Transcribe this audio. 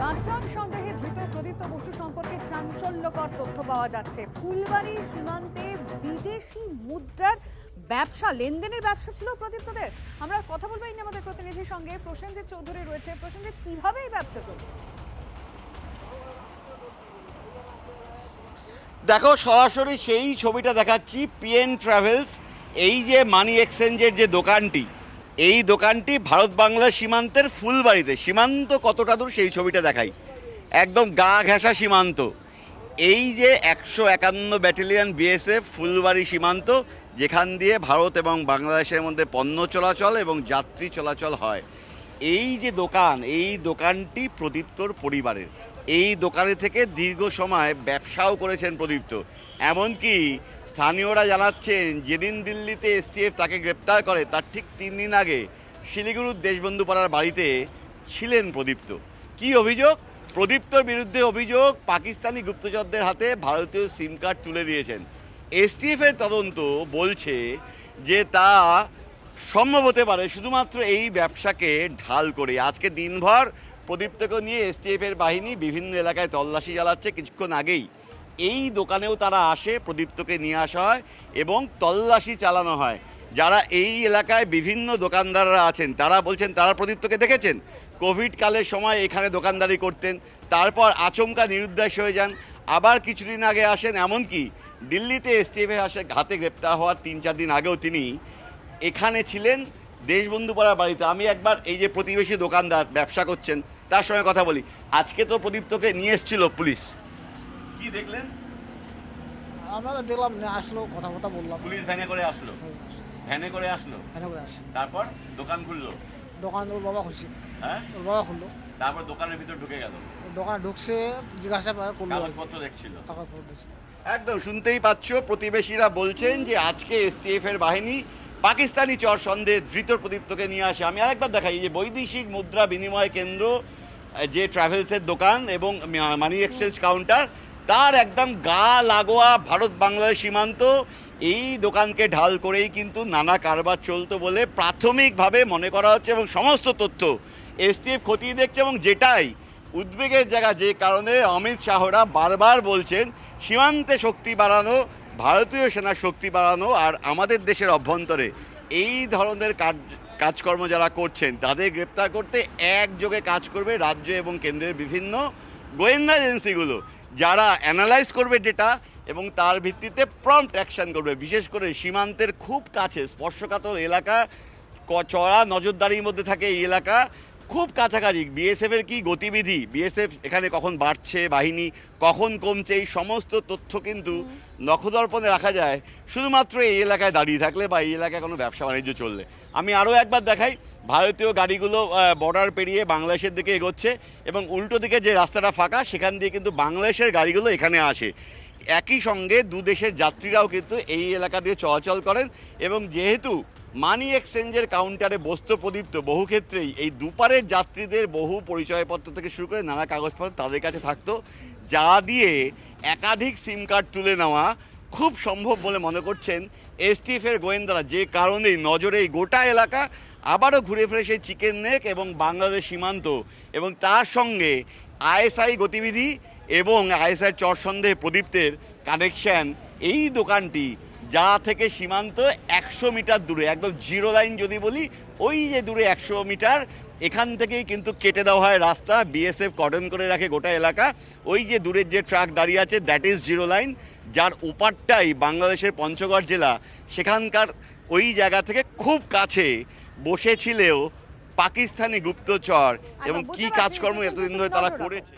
বাচ্চার সন্দেহে ধৃত প্রদীপ্ত বসু সম্পর্কে চাঞ্চল্যকর তথ্য পাওয়া যাচ্ছে। ফুলবাড়ি সীমান্তে বিদেশি মুদ্রার ব্যবসা, লেনদেনের ব্যবসা ছিল প্রদীপ্তদের। আমরা কথা বলবো এই নিয়ে আমাদের প্রতিনিধির সঙ্গে। প্রসেনজিৎ চৌধুরী রয়েছে। প্রসেনজিৎ, কিভাবে এই ব্যবসা চলবে? দেখো, সরাসরি সেই ছবিটা দেখাচ্ছি। পিএন ট্রাভেলস, এই যে মানি এক্সচেঞ্জের যে দোকানটি, এই দোকানটি ভারত বাংলা সীমান্তের ফুলবাড়িতে। সীমান্ত কতটা দূর সেই ছবিটা দেখাই। একদম গা ঘেঁষা সীমান্ত। এই যে 151 ব্যাটালিয়ন বিএসএফ ফুলবাড়ি সীমান্ত, যেখান দিয়ে ভারত এবং বাংলাদেশের মধ্যে পণ্য চলাচল এবং যাত্রী চলাচল হয়। এই যে দোকান, এই দোকানটি প্রদীপ্তর পরিবারের। এই দোকানে থেকে দীর্ঘ সময় ব্যবসাও করেছেন প্রদীপ্ত। এমনকি স্থানীয়রা জানাচ্ছেন, যেদিন দিল্লিতে এসটিএফ তাকে গ্রেপ্তার করে তার ঠিক 3 দিন আগে শিলিগুড়ির দেশবন্ধু পাড়ার বাড়িতে ছিলেন প্রদীপ্ত। কি অভিযোগ? প্রদীপ্তর বিরুদ্ধে অভিযোগ, পাকিস্তানি গুপ্তচরদের হাতে ভারতীয় সিম কার্ড তুলে দিয়েছেন। এসটিএফের তদন্ত বলছে যে তা সম্ভব হতে পারে শুধুমাত্র এই ব্যবসাকে ঢাল করে। আজকে দিনভর প্রদীপ্তকে নিয়ে এসটিএফের বাহিনী বিভিন্ন এলাকায় তল্লাশি চালাচ্ছে। কিছুক্ষণ আগেই এই দোকানেও তারা আসে, প্রদীপ্তকে নিয়ে আসা হয় এবং তল্লাশি চালানো হয়। যারা এই এলাকায় বিভিন্ন দোকানদাররা আছেন তারা বলছেন তারা প্রদীপ্তকে দেখেছেন। কোভিড কালের সময় এখানে দোকানদারি করতেন, তারপর আচমকা নিরুদ্দেশ হয়ে যান, আবার কিছুদিন আগে আসেন। এমনকি দিল্লিতে এসটিএফের হাতে গ্রেপ্তার হওয়ার 3-4 দিন আগেও তিনি এখানে ছিলেন দেশবন্ধু পাড়ার বাড়িতে। আমি একবার এই যে প্রতিবেশী দোকানদার ব্যবসা করছেন তার সঙ্গে কথা বলি। আজকে তো প্রদীপ্তকে নিয়ে এসেছিল পুলিশ, কি দেখলেন? আমরা তো দেখলাম না, আসলো, কথা বললাম। পুলিশ ভ্যানে করে আসলো? ভ্যানে করে আসলো, তারপর দোকান খুললো? দোকান ওর বাবা খুলছে। হ্যাঁ, ওর বাবা খুললো। তারপর দোকানের ভিতর ঢুকে গেল। দোকানে ঢুকছে, জিজ্ঞাসা করলো, কাগজপত্র দেখছিল। কাগজপত্র দেখছিল। একদম শুনতেই পাচ্ছ, প্রতিবেশীরা বলছেন যে আজকে এসটিএফ এর বাহিনী পাকিস্তানি চর সন্দেহে ধৃত প্রদীপ্তকে নিয়ে আসে। আমি আরেকবার দেখাই, যে বৈদেশিক মুদ্রা বিনিময় কেন্দ্র, যে ট্রাভেলসের দোকান এবং মানি এক্সচেঞ্জ কাউন্টার, তার একদম গা লাগোয়া ভারত বাংলাদেশ সীমান্ত। এই দোকানকে ঢাল করেই কিন্তু নানা কারবার চলতো বলে প্রাথমিকভাবে মনে করা হচ্ছে এবং সমস্ত তথ্য এসটিএফ খতিয়ে দেখছে। এবং যেটাই উদ্বেগের জায়গা, যে কারণে অমিত শাহরা বারবার বলছেন সীমান্তে শক্তি বাড়ানো, ভারতীয় সেনার শক্তি বাড়ানো, আর আমাদের দেশের অভ্যন্তরে এই ধরনের কাজকর্ম যারা করছেন তাদের গ্রেপ্তার করতে একযোগে কাজ করবে রাজ্য এবং কেন্দ্রের বিভিন্ন গোয়েন্দা এজেন্সিগুলো, যারা অ্যানালাইজ করবে ডেটা এবং তার ভিত্তিতে প্রম্পট অ্যাকশন করবে। বিশেষ করে সীমান্তের খুব কাছে স্পর্শকাতর এলাকা, চড়া নজরদারির মধ্যে থাকে এই এলাকা, খুব কাছাকাছি বিএসএফের কি গতিবিধি, বিএসএফ এখানে কখন বাড়ছে, বাহিনী কখন কমছে, এই সমস্ত তথ্য কিন্তু নখদর্পণে রাখা যায় শুধুমাত্র এই এলাকায় দাঁড়িয়ে থাকলে বা এই এলাকায় কোনো ব্যবসা বাণিজ্য চললে। আমি আরও একবার দেখাই, ভারতীয় গাড়িগুলো বর্ডার পেরিয়ে বাংলাদেশের দিকে এগোচ্ছে এবং উল্টো দিকে যে রাস্তাটা ফাঁকা সেখান দিয়ে কিন্তু বাংলাদেশের গাড়িগুলো এখানে আসে। একই সঙ্গে দু দেশের যাত্রীরাও কিন্তু এই এলাকা দিয়ে চলাচল করেন। এবং যেহেতু মানি এক্সচেঞ্জের কাউন্টারে বসত প্রদীপ্ত, বহু ক্ষেত্রেই এই দুপারের যাত্রীদের বহু পরিচয়পত্র থেকে শুরু করে নানা কাগজপত্র তাদের কাছে থাকতো, যা দিয়ে একাধিক সিম কার্ড তুলে নেওয়া খুব সম্ভব বলে মনে করছেন এসটিএফের গোয়েন্দারা। যে কারণেই নজরে এই গোটা এলাকা আবারও ঘুরে ফিরে সেই চিকেন নেক এবং বাংলাদেশ সীমান্ত এবং তার সঙ্গে আইএসআই গতিবিধি এবং আইএসআই চর সন্দেহে প্রদীপ্তের কানেকশান। এই দোকানটি যা থেকে সীমান্ত 100 মিটার দূরে, একদম জিরো লাইন যদি বলি, ওই যে দূরে 100 মিটার, এখান থেকেই কিন্তু কেটে দেওয়া হয় রাস্তা। বিএসএফ কর্ডন করে রাখে গোটা এলাকা। ওই যে দূরের যে ট্রাক দাঁড়িয়ে আছে, দ্যাট ইজ জিরো লাইন, যার ওপারটাই বাংলাদেশের পঞ্চগড় জেলা। সেখানকার ওই জায়গা থেকে খুব কাছে বসেছিলেও পাকিস্তানি গুপ্তচর এবং কি কাজকর্ম এতদিন ধরে তারা করেছে।